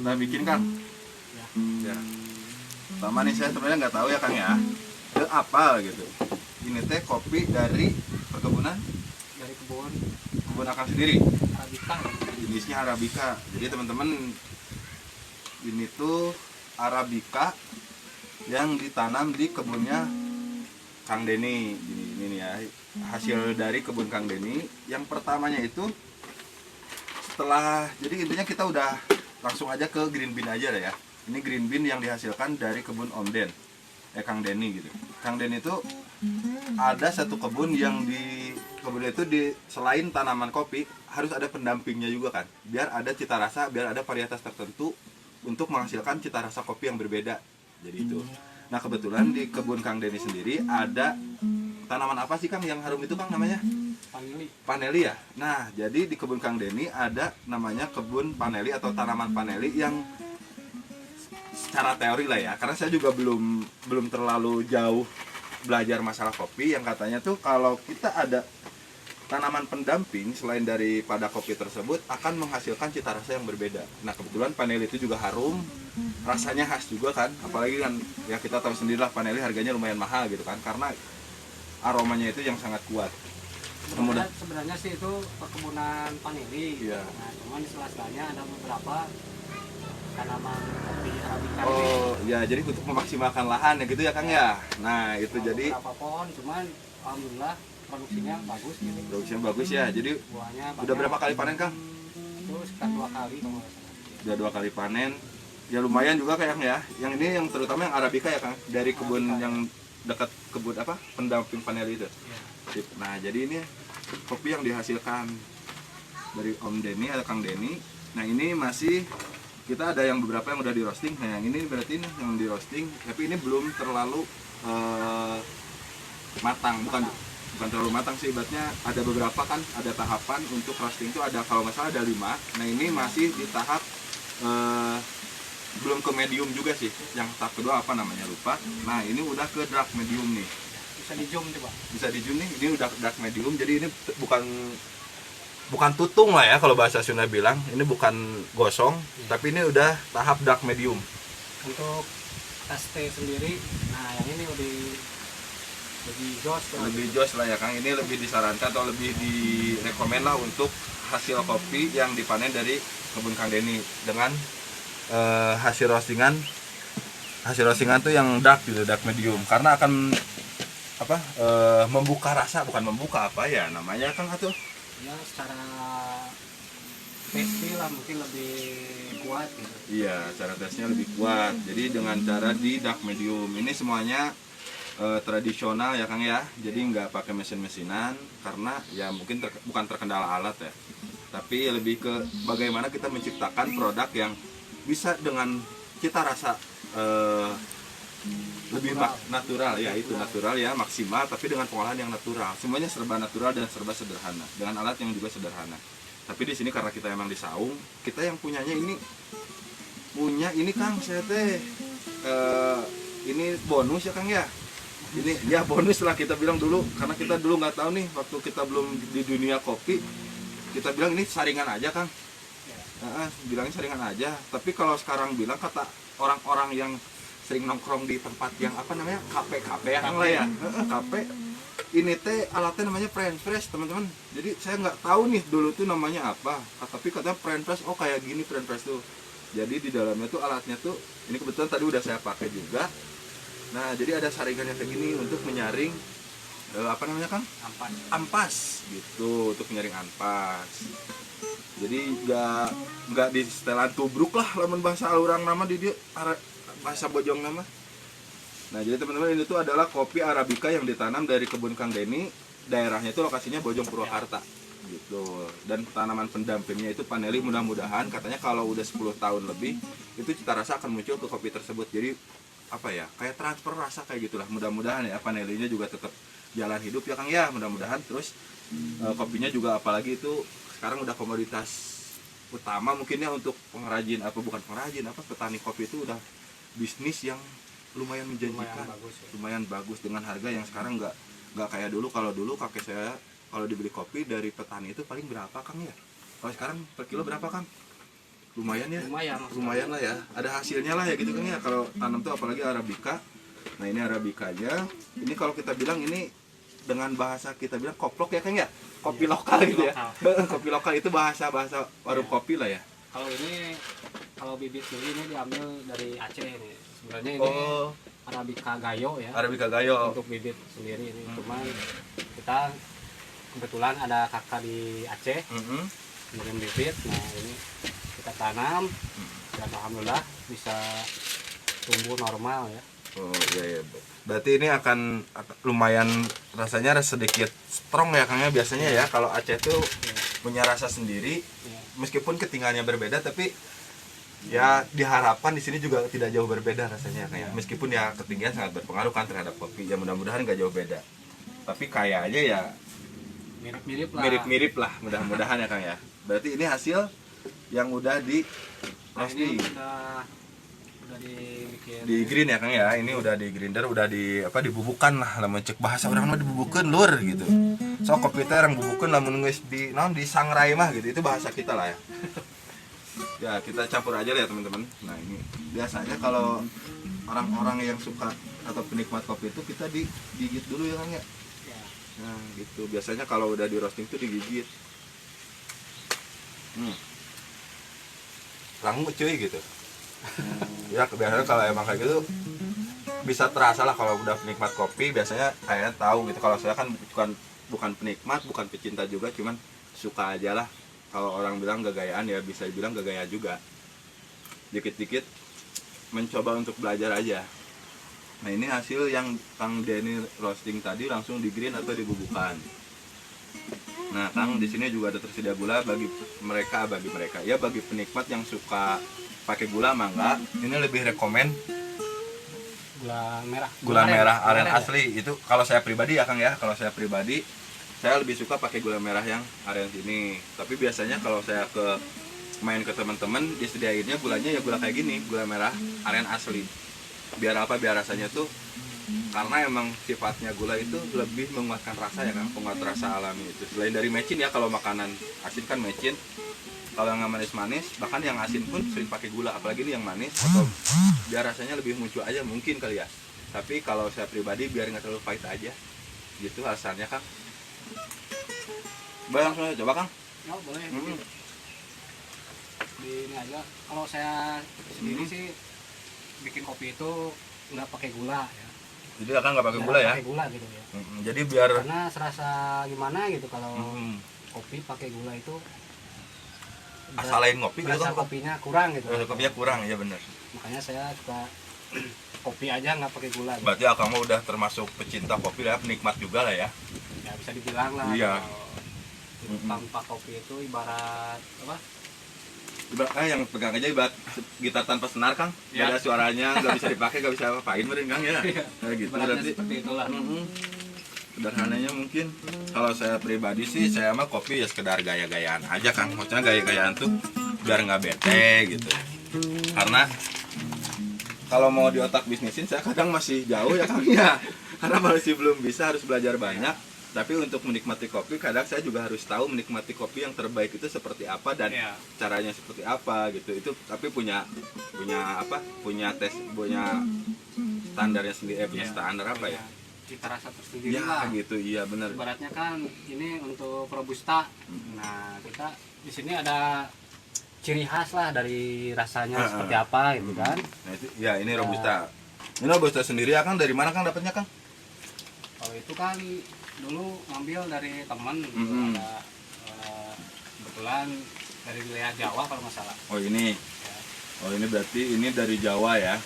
pernah bikin Kang? Ya. Pertama nih saya sebenarnya nggak tahu ya Kang ya. Itu apa gitu. Ini teh kopi dari perkebunan Dari kebun Akang sendiri. Arabica. Jenisnya Arabica. Jadi teman-teman ini tuh Arabica yang ditanam di kebunnya Kang Denny. Ini nih ya hasil dari kebun Kang Denny. Yang pertamanya itu setelah jadi intinya kita udah langsung aja ke green bean aja lah ya. Ini green bean yang dihasilkan dari kebun Om Den, Kang Denny gitu. Kang Denny itu ada satu kebun yang di kebun itu di selain tanaman kopi harus ada pendampingnya juga kan, biar ada cita rasa, biar ada varietas tertentu untuk menghasilkan cita rasa kopi yang berbeda. Jadi itu. Nah kebetulan di kebun Kang Denny sendiri ada tanaman apa sih Kang yang harum itu Kang namanya? Paneli ya. Nah, jadi di kebun Kang Denny ada namanya kebun paneli atau tanaman paneli yang secara teori lah ya. Karena saya juga belum terlalu jauh belajar masalah kopi, yang katanya tuh kalau kita ada tanaman pendamping selain daripada kopi tersebut akan menghasilkan cita rasa yang berbeda. Nah, kebetulan paneli itu juga harum, rasanya khas juga kan. Apalagi kan ya kita tahu sendirilah paneli harganya lumayan mahal gitu kan karena aromanya itu yang sangat kuat. Sebenarnya sih itu perkebunan paneli. Iya. Nah, cuman di sela-selanya ada beberapa tanaman kopi Arabica. Oh, ya jadi untuk memaksimalkan lahan ya gitu ya Kang ya. Nah, itu jadi beberapa pohon, cuman alhamdulillah produksinya bagus gitu. produksinya bagus ya. Jadi Buahnya udah berapa kali panen Kang? Itu sekitar 2 kali kalau nggak salah. Udah 2 kali panen. Ya lumayan juga Kang ya. Yang ini yang terutama yang Arabica ya Kang, dari kebun Arabica. yang dekat kebun apa? Pendamping paneli itu. Iya. Sip. Nah, jadi ini kopi yang dihasilkan dari Om Denny atau Kang Denny. Nah, ini masih kita ada yang beberapa yang udah di roasting. Nah, yang ini berarti ini yang di roasting, tapi ini belum terlalu matang, bukan terlalu matang sih, ibaratnya ada beberapa kan, ada tahapan untuk roasting itu ada kalau nggak salah ada 5. Nah, ini masih di tahap belum ke medium juga sih. Yang tahap kedua apa namanya lupa. Nah, ini udah ke dark medium nih. Bisa di zoom coba. Bisa di zoom nih, ini udah dark medium. Jadi ini bukan tutung lah ya kalau bahasa Sunda bilang. Ini bukan gosong, tapi ini udah tahap dark medium. Untuk ST sendiri, nah yang ini lebih jos. Lebih jos lah ya Kang. Ini lebih disarankan atau lebih direkomend lah untuk hasil kopi yang dipanen dari kebun Kang Denny dengan hasil roastingan tuh yang dark gitu, dark medium, karena akan membuka rasa, bukan membuka apa ya namanya Kang atuh Ya secara tasty lah mungkin lebih kuat gitu. iya, cara tesnya lebih kuat. Jadi dengan cara di dark medium ini semuanya tradisional ya Kang ya, jadi nggak pakai mesin-mesinan karena ya mungkin bukan terkendala alat ya, tapi lebih ke bagaimana kita menciptakan produk yang bisa dengan cita rasa lebih natural ya, itu natural ya, maksimal, tapi dengan pengolahan yang natural. Semuanya serba natural dan serba sederhana dengan alat yang juga sederhana. Tapi di sini karena kita emang di Saung, kita yang punyanya ini Kang, saya teh ini bonus ya Kang ya. Ini ya bonus lah kita bilang dulu, karena kita dulu nggak tahu nih waktu kita belum di dunia kopi, kita bilang ini saringan aja Kang. Bilangnya saringan aja. Tapi kalau sekarang bilang kata orang-orang yang sering nongkrong di tempat yang apa namanya kafe ya Kang lah ya, kafe ini teh alatnya namanya French press teman-teman. Jadi saya nggak tahu nih dulu tuh namanya apa, tapi katanya French press, oh kayak gini French press tuh. Jadi di dalamnya tuh alatnya tuh ini kebetulan tadi udah saya pakai juga. Nah, jadi ada saringannya kayak gini untuk menyaring apa namanya Kang? Ampas gitu, untuk menyaring ampas. Jadi nggak di setelan tubruk lah lamun bahasa orang nama di dia bahasa bojong nama. Nah, jadi teman-teman ini tuh adalah kopi Arabica yang ditanam dari kebun Kang Denny. Daerahnya itu lokasinya Bojong Purwakarta gitu. Dan tanaman pendampingnya itu paneli, mudah-mudahan katanya kalau udah 10 tahun lebih itu cita rasa akan muncul ke kopi tersebut. Jadi apa ya, kayak transfer rasa kayak gitulah. Mudah-mudahan ya panelinya juga tetap jalan hidup ya Kang ya, mudah-mudahan. Terus kopinya juga apalagi itu sekarang udah komoditas utama mungkinnya untuk pengrajin petani kopi itu udah bisnis yang lumayan menjanjikan, lumayan bagus dengan harga yang sekarang nggak kayak dulu. Kalau dulu kakek saya kalau dibeli kopi dari petani itu paling berapa Kang ya? Kalau sekarang per kilo berapa Kang? lumayan ya. lumayan Lah ya, ada hasilnya lah ya gitu kan ya kalau tanam tuh, apalagi arabica. Nah ini arabicanya, ini kalau kita bilang ini dengan bahasa kita bilang koplok ya kan ya, kopi lokal gitu ya. Kopi lokal itu bahasa warung kopi lah ya. Kalau ini, kalau bibit sendiri ini diambil dari Aceh ini. Sebenarnya ini Arabica Gayo ya. Arabica Gayo. Untuk bibit sendiri ini. Cuman kita kebetulan ada kakak di Aceh kirim bibit. Nah ini kita tanam. Dan alhamdulillah bisa tumbuh normal ya. Oh iya. Berarti ini akan lumayan rasanya sedikit strong ya Kang ya biasanya ya. Kalau Aceh tuh punya rasa sendiri. Meskipun ketinggalannya berbeda, tapi ya diharapkan di sini juga tidak jauh berbeda rasanya kayak. Meskipun ya ketinggian sangat berpengaruh kan terhadap kopi. Ya mudah-mudahan nggak jauh beda. Tapi kayaknya ya mirip-mirip lah. Mudah-mudahan ya Kang ya. Berarti ini hasil yang udah di roasting. Udah dibikin Di green ya Kang ya. Ini udah di grinder, udah di dibubukan lah, lamun cek bahasa orang mah dibubukan lur gitu. So kopi teh orang bubukeun lamun geus di sangrai mah gitu. Itu bahasa kita lah ya. Ya, kita campur aja lah ya teman-teman. Nah, ini biasanya kalau orang-orang yang suka atau penikmat kopi itu kita digigit dulu ya Kang ya. Nah, gitu. Biasanya kalau udah di roasting tuh digigit. Rangu cuy gitu. Ya biasanya kalau emang kayak gitu bisa terasa lah kalau udah penikmat kopi, biasanya kayaknya tahu gitu. Kalau saya kan bukan penikmat, bukan pecinta juga, cuman suka aja lah. Kalau orang bilang gagayaan ya bisa dibilang gagaya juga. Dikit-dikit mencoba untuk belajar aja. Nah ini hasil yang Kang Denny roasting tadi langsung di green atau dibubukan. Nah Kang di sini juga ada tersedia gula bagi mereka ya, bagi penikmat yang suka pakai gula mangga, ini lebih rekomen gula merah aren asli. Itu kalau saya pribadi ya Kang ya, kalau saya pribadi saya lebih suka pakai gula merah yang aren ini. Tapi biasanya kalau saya main ke teman-teman disediainnya gulanya ya gula kayak gini, gula merah aren asli. Biar apa? Biar rasanya tuh, karena emang sifatnya gula itu lebih menguatkan rasa ya Kang, penguat rasa alami itu. Selain dari mecin ya, kalau makanan asin kan mecin. Kalau yang manis-manis, bahkan yang asin pun sering pakai gula, apalagi ini yang manis, atau biar rasanya lebih muncul aja mungkin kali ya. Tapi kalau saya pribadi biar nggak terlalu pahit aja, gitu alasannya Kang. Langsung aja coba Kang. Oh boleh. Di ini aja. Kalau saya sendiri sih bikin kopi itu nggak pakai gula ya. Jadi Kang nggak pakai gula ya? Pakai gula gitu ya. Jadi biar karena serasa gimana gitu kalau kopi pakai gula itu. Asal lain ngopi gitu kan kopinya kurang gitu. Kopinya kurang ya benar. Makanya saya suka kopi aja nggak pakai gula. Berarti Akang udah termasuk pecinta kopi lah, penikmat juga lah ya. Ya bisa dibilang lah. Iya. Tanpa kopi itu ibarat apa? Yang pegang aja ibarat gitar tanpa senar Kang. Gak ada suaranya, nggak bisa dipakai, nggak bisa apa-apain meren Kang ya. Nah gitu berarti. Seperti itulah. Sederhananya mungkin. Kalau saya pribadi sih, saya mah kopi ya sekedar gaya-gayaan aja Kang. Maksudnya gaya-gayaan tuh biar nggak bete gitu. Karena kalau mau di otak bisnisin saya kadang masih jauh ya Kang ya. Karena masih belum bisa, harus belajar banyak. Tapi untuk menikmati kopi kadang saya juga harus tahu menikmati kopi yang terbaik itu seperti apa dan caranya seperti apa gitu. Itu tapi punya standarnya sendiri, punya standar apa ya? Cita rasa tersendiri lah gitu. Iya benar. Ibaratnya kan ini untuk robusta. Nah kita di sini ada ciri khas lah dari rasanya seperti apa gitu kan. Nah itu ya, ini robusta. Ini robusta sendiri ya Kang, dari mana Kang dapatnya Kang? Kalau itu kan dulu ngambil dari teman. Ada kebetulan dari wilayah Jawa kalau nggak salah. Oh ini berarti ini dari Jawa ya.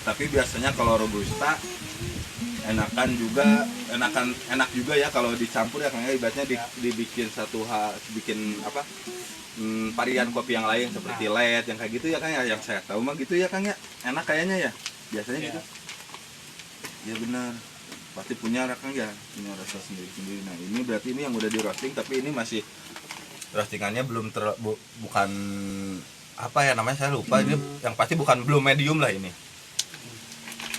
Tapi biasanya kalau robusta enak juga ya kalau dicampur ya Kang ya. Ibaratnya dibikin bikin apa, varian kopi yang lain seperti LED yang kayak gitu ya Kang ya. Yang saya tahu mah gitu ya Kang ya, enak kayaknya ya biasanya gitu ya. Benar, pasti punya Kang ya, punya rasa sendiri-sendiri. Nah ini berarti ini yang udah di roasting, tapi ini masih roastingannya bukan apa ya namanya, saya lupa. Ini yang pasti belum medium lah ini.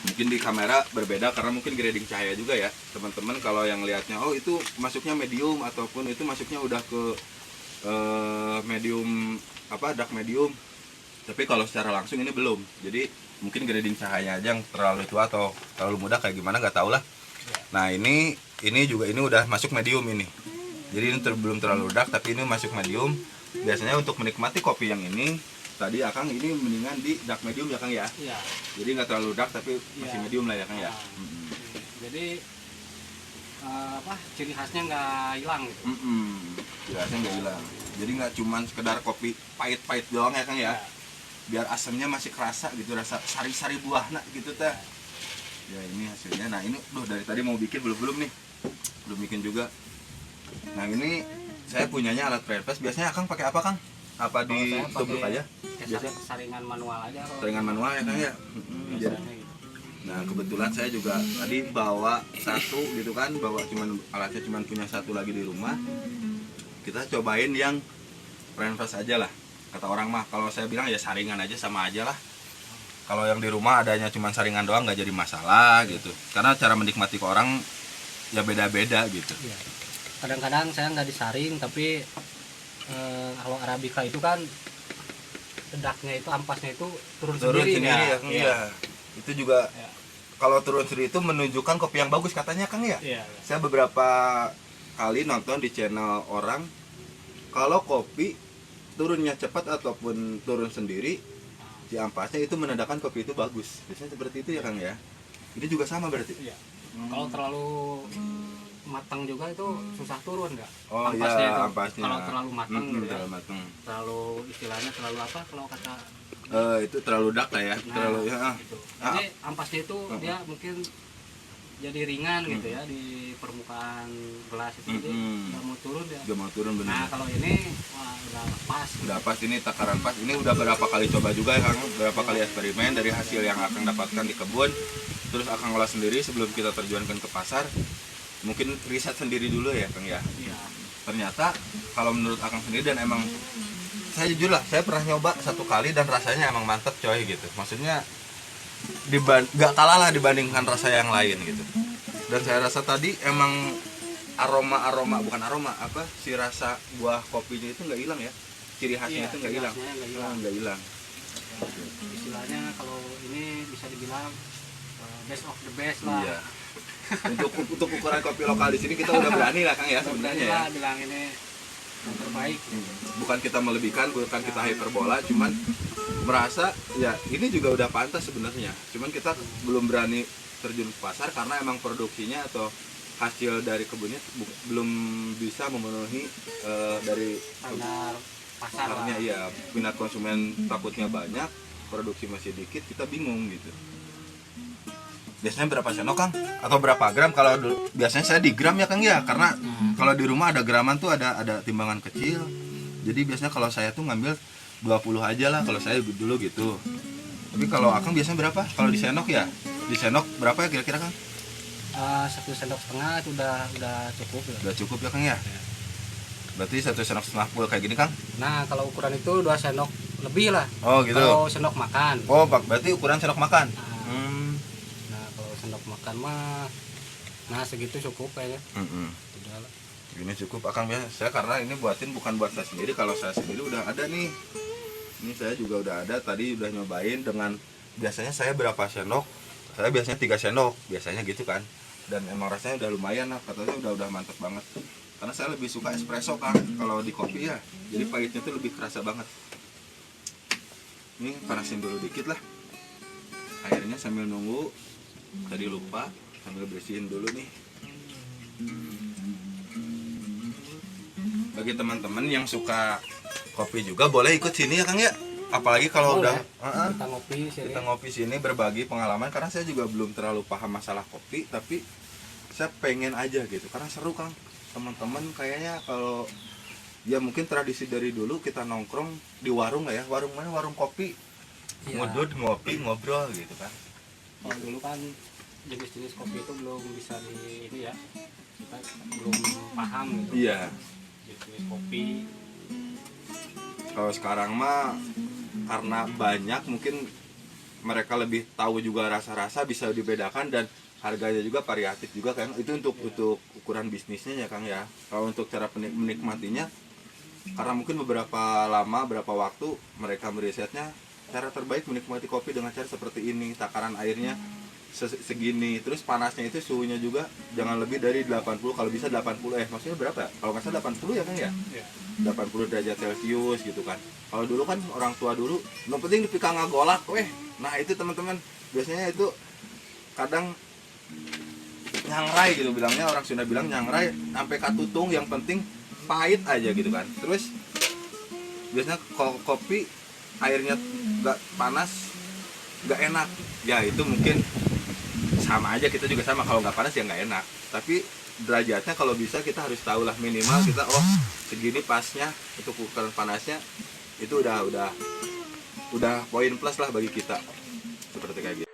Mungkin di kamera berbeda karena mungkin grading cahaya juga ya teman-teman. Kalau yang lihatnya oh itu masuknya medium ataupun itu masuknya udah ke medium dark medium, Tapi kalau secara langsung ini belum. Jadi mungkin grading cahaya aja yang terlalu tua atau terlalu muda kayak gimana nggak tahu lah. Nah ini juga ini udah masuk medium ini. Jadi ini belum terlalu dark tapi ini masuk medium. Biasanya untuk menikmati kopi yang ini tadi Akang ini mendingan di dark medium ya Kang ya. Iya. Jadi nggak terlalu dark tapi masih Iya. medium lah ya Kang ya. Jadi ciri khasnya nggak hilang gitu. Biasanya nggak hilang. Jadi nggak cuman sekedar kopi pahit-pahit doang ya Kang ya. Biar asamnya masih kerasa gitu, rasa sari-sari buah nak gitu teh. Ya ini hasilnya. Nah ini dari tadi mau bikin belum nih, belum bikin juga. Nah ini saya punyanya alat press. Biasanya Akang pakai apa Kang? Apa di tubruk aja? Biasanya saringan manual aja. saringan manual ya Kang ya. Jadi, nah kebetulan saya juga tadi bawa satu gitu kan, alatnya cuman punya satu lagi di rumah. Kita cobain yang press aja lah. Kata orang mah kalau saya bilang ya saringan aja sama aja lah. Kalau yang di rumah adanya cuma saringan doang nggak jadi masalah gitu. Karena cara menikmati ke orang ya beda-beda gitu. Iya. Kadang-kadang saya nggak disaring tapi kalau Arabica itu kan sedaknya itu ampasnya itu turun sendiri ya Kang ya. Itu juga ya. Kalau turun sendiri itu menunjukkan kopi yang bagus katanya Kang ya. Iya. Saya beberapa kali nonton di channel orang kalau kopi turunnya cepat ataupun turun sendiri si ampasnya itu menandakan kopi itu bagus. Biasanya seperti itu ya Kang ya. Ini juga sama berarti. Iya. Kalau terlalu matang juga itu susah turun nggak? Oh ampasnya iya, itu. ampasnya. Kalau terlalu matang gitu ya. Terlalu matang. Terlalu istilahnya terlalu apa kalau kata Itu terlalu dark lah ya. Terlalu ya. gitu. Jadi ampasnya itu dia mungkin jadi ringan gitu ya di permukaan gelas itu jadi nggak mau turun ya. Udah mau turun Nah benar. kalau ini udah pas. Udah pas ini takaran pas. Ini udah berapa kali coba juga ya Kang. Berapa kali eksperimen dari hasil yang akan dapatkan di kebun. Terus akan ngolah sendiri sebelum kita terjunkan ke pasar. Mungkin riset sendiri dulu ya Kang ya. Iya. Ternyata kalau menurut Akang sendiri dan emang saya jujur lah, saya pernah nyoba satu kali dan rasanya emang mantep coy gitu. Maksudnya nggak kalah lah dibandingkan rasa yang lain gitu. Dan saya rasa tadi emang bukan aroma apa si rasa buah kopinya itu nggak hilang ya, ciri khasnya itu nggak hilang. Nggak hilang. Istilahnya kalau ini bisa dibilang best of the best lah. Iya. Untuk ukuran kopi lokal di sini kita udah berani lah Kang ya sebenarnya ya. Bilang ini yang terbaik. Bukan kita melebihkan, bukan kita hyperbola, cuman merasa ya ini juga udah pantas sebenarnya. Cuman kita belum berani terjun ke pasar karena emang produksinya atau hasil dari kebunnya belum bisa memenuhi dari Standar pasar lah. pasarnya. Iya, minat konsumen takutnya banyak, produksi masih dikit, kita bingung gitu. Biasanya berapa sendok Kang? Atau berapa gram? Kalau dulu biasanya saya di gram ya Kang ya, karena kalau di rumah ada graman tuh ada timbangan kecil. Jadi biasanya kalau saya tuh ngambil 20 aja lah kalau saya dulu gitu. Tapi kalau Akang biasanya berapa? Kalau di sendok ya? Di sendok berapa ya kira-kira Kang? 1,5 sendok itu udah cukup ya. Udah cukup ya Kang ya? Berarti 1,5 sendok full kayak gini Kang? Nah kalau ukuran itu 2 sendok lebih lah. Oh gitu. Kalau sendok makan. Oh berarti ukuran sendok makan? Nah kalau sendok makan mah segitu cukup kayaknya. Udah lah. Ini cukup Akang ya. Saya karena ini buatin bukan buat saya sendiri. Kalau saya sendiri udah ada nih. Ini saya juga udah ada. Tadi udah nyobain dengan biasanya saya berapa sendok? Saya biasanya 3 sendok. Biasanya gitu kan. Dan emang rasanya udah lumayan lah. Katanya udah mantep banget. Karena saya lebih suka espresso Kang. Kalau di kopi ya. Jadi pahitnya tuh lebih kerasa banget. Ini panasin dulu dikit lah. Airnya sambil nunggu. Tadi lupa. Sambil bersihin dulu nih. Bagi teman-teman yang suka kopi juga boleh ikut sini ya Kang ya. Apalagi kalau Boleh. udah Kita ngopi ngopi sini berbagi pengalaman karena saya juga belum terlalu paham masalah kopi tapi saya pengen aja gitu karena seru Kang. Teman-teman kayaknya kalau ya mungkin tradisi dari dulu kita nongkrong di warung lah ya. Warung mana? Warung kopi. Iya. Ngudud, ngopi, ngobrol gitu kan. Kalau dulu kan jenis-jenis kopi itu belum bisa di ini ya. Kita belum paham gitu. Iya. Jenis kopi. Kalau sekarang mah karena banyak mungkin mereka lebih tahu juga rasa-rasa bisa dibedakan dan harganya juga variatif juga kan. Itu untuk ukuran bisnisnya ya Kang ya. Kalau untuk cara menikmatinya karena mungkin beberapa waktu mereka merisetnya cara terbaik menikmati kopi dengan cara seperti ini, takaran airnya segini, terus panasnya itu suhunya juga jangan lebih dari 80, kalau bisa 80, maksudnya berapa ya? Kalau nggak salah 80 ya kan ya? Iya. 80 derajat Celcius gitu kan. Kalau dulu kan orang tua dulu, yang penting dipikang ngagolak, nah itu teman-teman, biasanya itu kadang nyangrai gitu bilangnya, orang Sunda bilang nyangrai, sampai katutung, yang penting pahit aja gitu kan. Terus biasanya kalau kopi airnya nggak panas, nggak enak, ya itu mungkin sama aja, kita juga sama, kalau nggak panas ya nggak enak. Tapi derajatnya kalau bisa kita harus tahu lah, minimal kita segini pasnya untuk ukuran panasnya, itu udah poin plus lah bagi kita, seperti kayak gitu.